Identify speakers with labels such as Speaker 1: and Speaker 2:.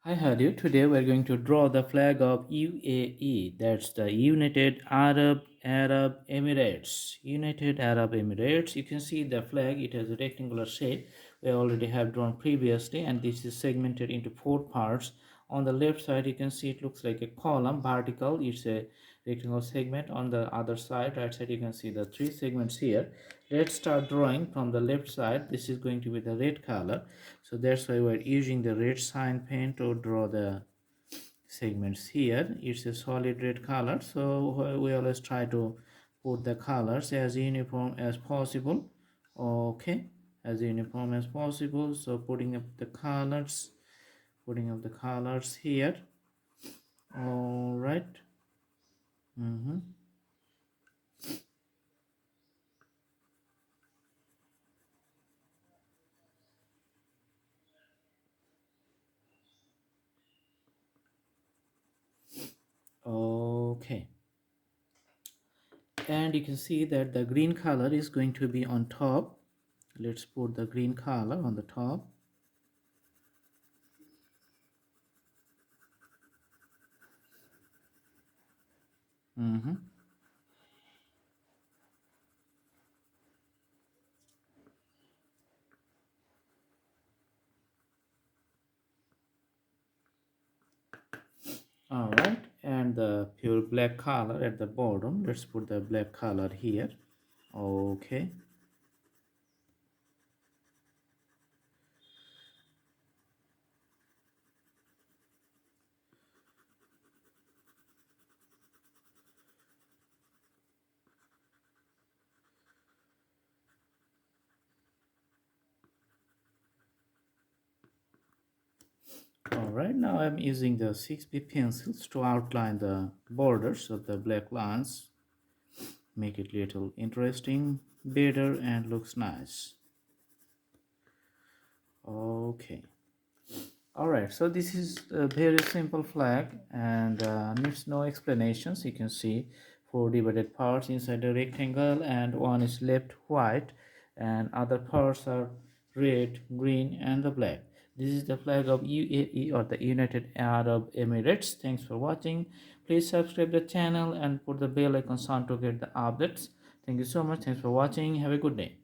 Speaker 1: Hi Hadi, today we're going to draw the flag of UAE, that's the United Arab Emirates. United Arab Emirates, you can see the flag, it has a rectangular shape. We already have drawn previously, and this is segmented into four parts. On the left side, you can see it looks like a column, vertical, it's a rectangular segment. On the other side, right side, you can see the three segments here. Let's start drawing from the left side. This is going to be the red color, so that's why we're using the red sign pen to draw the segments here. It's a solid red color, so we always try to put the colors as uniform as possible. Okay, as uniform as possible. So putting up the colors here. All right. Okay, and you can see that the green color is going to be on top. Let's put the green color on the top. All right, and the pure black color at the bottom. Let's put the black color here. Okay. All right, now I'm using the 6B pencils to outline the borders of the black lines. Make it little interesting, better, and looks nice. Okay. All right, so this is a very simple flag and needs no explanations. You can see four divided parts inside the rectangle, and one is left white and other parts are red, green, and the black. This is the flag of UAE, or the United Arab Emirates. Thanks for watching. Please subscribe the channel and put the bell icon on to get the updates. Thank you so much. Thanks for watching. Have a good day.